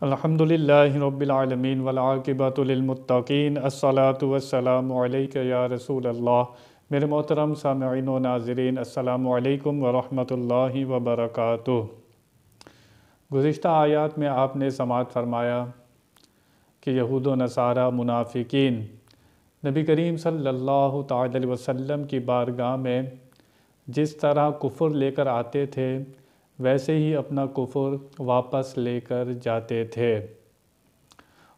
الحمدللہ رب العالمین والعاقبۃ للمتقین الصلاۃ والسلام علیک یا رسول اللہ۔ میرے محترم سامعین و ناظرین، السلام علیکم ورحمۃ اللہ وبرکاتہ۔ گزشتہ آیات میں آپ نے سماعت فرمایا کہ یہود و نصارہ منافقین نبی کریم صلی اللہ تعالی علیہ وسلم کی بارگاہ میں جس طرح کفر لے کر آتے تھے ویسے ہی اپنا کفر واپس لے کر جاتے تھے۔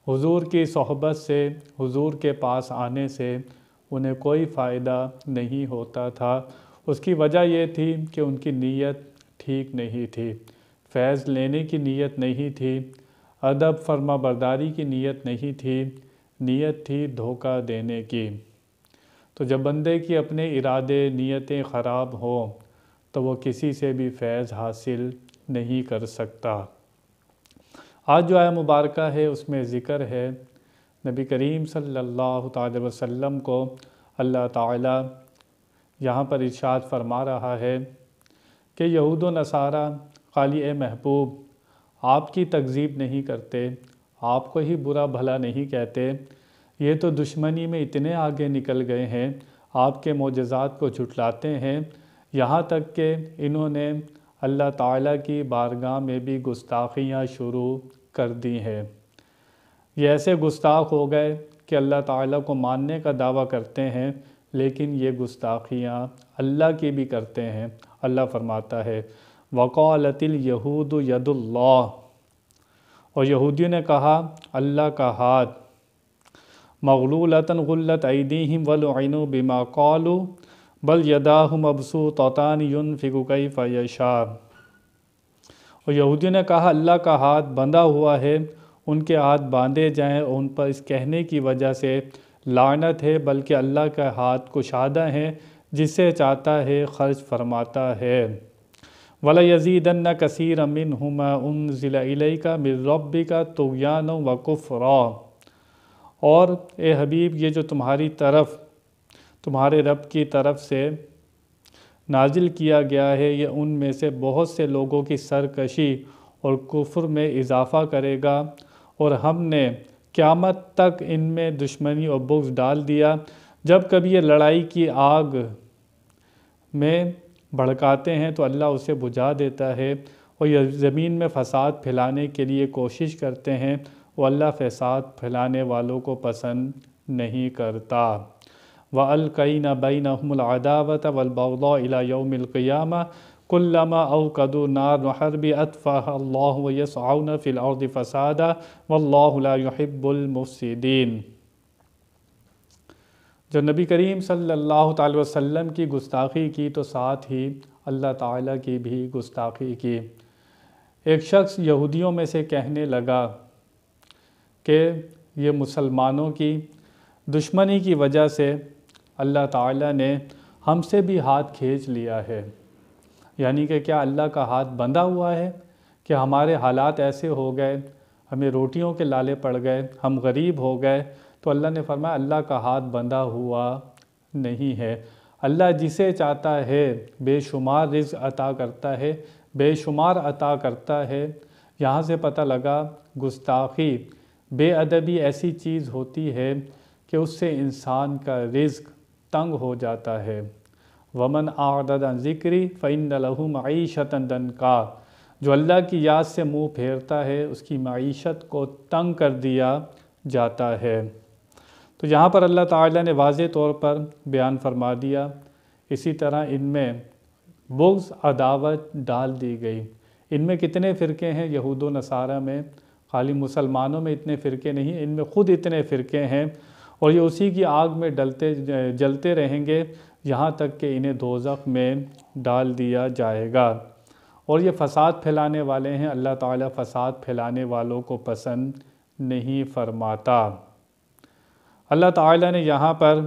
حضور کی صحبت سے، حضور کے پاس آنے سے انہیں کوئی فائدہ نہیں ہوتا تھا۔ اس کی وجہ یہ تھی کہ ان کی نیت ٹھیک نہیں تھی، فیض لینے کی نیت نہیں تھی، ادب فرما برداری کی نیت نہیں تھی، نیت تھی دھوکہ دینے کی۔ تو جب بندے کی اپنے ارادے، نیتیں خراب ہوں تو وہ کسی سے بھی فیض حاصل نہیں کر سکتا۔ آج جو آیہ مبارکہ ہے اس میں ذکر ہے نبی کریم صلی اللہ تعالی وسلم کو اللہ تعالیٰ یہاں پر ارشاد فرما رہا ہے کہ یہود و نصارہ خالی اے محبوب آپ کی تکذیب نہیں کرتے، آپ کو ہی برا بھلا نہیں کہتے، یہ تو دشمنی میں اتنے آگے نکل گئے ہیں، آپ کے معجزات کو جھٹلاتے ہیں، یہاں تک کہ انہوں نے اللہ تعالیٰ کی بارگاہ میں بھی گستاخیاں شروع کر دی ہیں۔ یہ ایسے گستاخ ہو گئے کہ اللہ تعالیٰ کو ماننے کا دعویٰ کرتے ہیں لیکن یہ گستاخیاں اللہ کی بھی کرتے ہیں۔ اللہ فرماتا ہے وَقَالَتِ الْيَهُودُ يَدُ اللَّهِ، اور یہودیوں نے کہا اللہ کا ہاتھ، مغلولۃ غلت ایدیہم وَلُعِنُوا بِمَا قَالُوا بل یداہ مبسوطتان ينفق کیف یشاء، اور یہودیوں نے کہا اللہ کا ہاتھ بندھا ہوا ہے، ان کے ہاتھ باندھے جائیں، اور ان پر اس کہنے کی وجہ سے لعنت ہے، بلکہ اللہ کا ہاتھ کشادہ ہے، جسے چاہتا ہے خرچ فرماتا ہے۔ وَلَيَزِيدَنَّ كَثِيرًا مِّنْهُمْ مَا أُنزِلَ إِلَيْكَ مِن رَّبِّكَ طُغْيَانًا وَكُفْرًا، اور اے حبیب یہ جو تمہارے رب کی طرف سے نازل کیا گیا ہے یہ ان میں سے بہت سے لوگوں کی سرکشی اور کفر میں اضافہ کرے گا، اور ہم نے قیامت تک ان میں دشمنی اور بغض ڈال دیا۔ جب کبھی یہ لڑائی کی آگ میں بھڑکاتے ہیں تو اللہ اسے بجھا دیتا ہے، اور یہ زمین میں فساد پھیلانے کے لیے کوشش کرتے ہیں، وہ اللہ فساد پھیلانے والوں کو پسند نہیں کرتا۔ وَأَلْقَيْنَا بَيْنَهُمُ الْعَدَاوَةَ وَالْبَغْضَاءَ إِلَى يَوْمِ الْقِيَامَةِ كُلَّمَا أَوْقَدُوا نَارَ حَرْبٍ أَطْفَأَهَا اللَّهُ وَيَسْعَوْنَ فِي الْأَرْضِ فَسَادًا وَاللَّهُ لَا يُحِبُّ الْمُفْسِدِينَ۔ جب نبی کریم صلی اللہ تعالی وسلم کی گستاخی کی تو ساتھ ہی اللہ تعالیٰ کی بھی گستاخی کی۔ ایک شخص یہودیوں میں سے کہنے لگا کہ یہ مسلمانوں کی دشمنی کی وجہ سے اللہ تعالیٰ نے ہم سے بھی ہاتھ کھینچ لیا ہے، یعنی کہ کیا اللہ کا ہاتھ بندھا ہوا ہے کہ ہمارے حالات ایسے ہو گئے، ہمیں روٹیوں کے لالے پڑ گئے، ہم غریب ہو گئے۔ تو اللہ نے فرمایا اللہ کا ہاتھ بندھا ہوا نہیں ہے، اللہ جسے چاہتا ہے بے شمار رزق عطا کرتا ہے، بے شمار عطا کرتا ہے۔ یہاں سے پتہ لگا گستاخی، بے ادبی ایسی چیز ہوتی ہے کہ اس سے انسان کا رزق تنگ ہو جاتا ہے۔ وَمَنْ أَعْرَضَ عَنْ ذِكْرِي فَإِنَّ لَهُ مَعِيشَةً ضَنْكًا، جو اللہ کی یاد سے منہ پھیرتا ہے اس کی معیشت کو تنگ کر دیا جاتا ہے۔ تو یہاں پر اللہ تعالیٰ نے واضح طور پر بیان فرما دیا۔ اسی طرح ان میں بغض، عداوت ڈال دی گئی۔ ان میں کتنے فرقے ہیں یہود و نصارہ میں؟ خالی مسلمانوں میں اتنے فرقے نہیں، ان میں خود اتنے فرقے ہیں، اور یہ اسی کی آگ میں جلتے رہیں گے یہاں تک کہ انہیں دوزخ میں ڈال دیا جائے گا۔ اور یہ فساد پھیلانے والے ہیں، اللہ تعالیٰ فساد پھیلانے والوں کو پسند نہیں فرماتا۔ اللہ تعالیٰ نے یہاں پر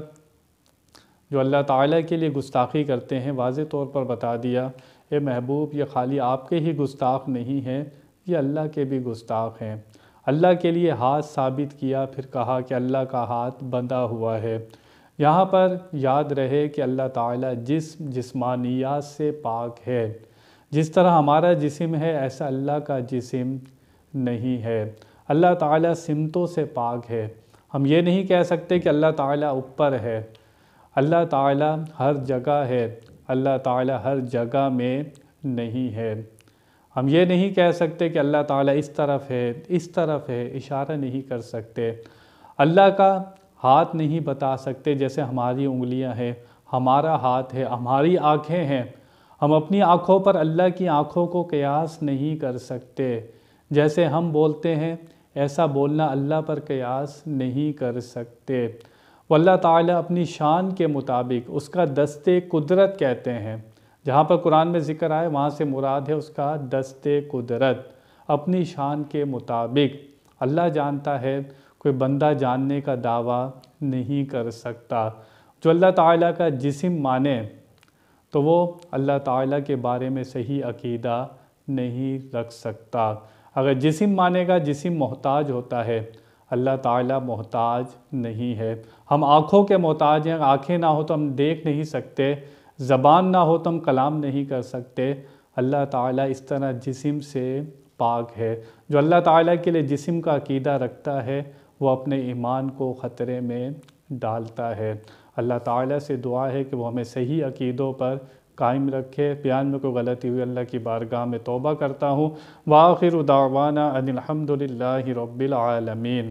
جو اللہ تعالیٰ کے لیے گستاخی کرتے ہیں واضح طور پر بتا دیا، اے محبوب یہ خالی آپ کے ہی گستاخ نہیں ہیں، یہ اللہ کے بھی گستاخ ہیں۔ اللہ کے لیے ہاتھ ثابت کیا، پھر کہا کہ اللہ کا ہاتھ بندھا ہوا ہے۔ یہاں پر یاد رہے کہ اللہ تعالیٰ جسمانیات سے پاک ہے، جس طرح ہمارا جسم ہے ایسا اللہ کا جسم نہیں ہے۔ اللہ تعالیٰ سمتوں سے پاک ہے۔ ہم یہ نہیں کہہ سکتے کہ اللہ تعالیٰ اوپر ہے۔ اللہ تعالیٰ ہر جگہ ہے، اللہ تعالیٰ ہر جگہ میں نہیں ہے۔ ہم یہ نہیں کہہ سکتے کہ اللہ تعالیٰ اس طرف ہے، اس طرف ہے، اشارہ نہیں کر سکتے۔ اللہ کا ہاتھ نہیں بتا سکتے جیسے ہماری انگلیاں ہیں، ہمارا ہاتھ ہے، ہماری آنکھیں ہیں۔ ہم اپنی آنکھوں پر اللہ کی آنکھوں کو قیاس نہیں کر سکتے۔ جیسے ہم بولتے ہیں ایسا بولنا اللہ پر قیاس نہیں کر سکتے۔ وہ اللہ تعالیٰ اپنی شان کے مطابق، اس کا دست قدرت کہتے ہیں، جہاں پر قرآن میں ذکر آئے وہاں سے مراد ہے اس کا دست قدرت، اپنی شان کے مطابق۔ اللہ جانتا ہے، کوئی بندہ جاننے کا دعویٰ نہیں کر سکتا۔ جو اللہ تعالیٰ کا جسم مانے تو وہ اللہ تعالیٰ کے بارے میں صحیح عقیدہ نہیں رکھ سکتا۔ اگر جسم مانے گا، جسم محتاج ہوتا ہے، اللہ تعالیٰ محتاج نہیں ہے۔ ہم آنکھوں کے محتاج ہیں، آنکھیں نہ ہو تو ہم دیکھ نہیں سکتے، زبان نہ ہو تو ہم کلام نہیں کر سکتے۔ اللہ تعالیٰ اس طرح جسم سے پاک ہے۔ جو اللہ تعالیٰ کے لیے جسم کا عقیدہ رکھتا ہے وہ اپنے ایمان کو خطرے میں ڈالتا ہے۔ اللہ تعالیٰ سے دعا ہے کہ وہ ہمیں صحیح عقیدوں پر قائم رکھے۔ بیان میں کوئی غلطی ہوئی اللہ کی بارگاہ میں توبہ کرتا ہوں۔ وآخر دعوانا ان الحمد للہ رب العالمین۔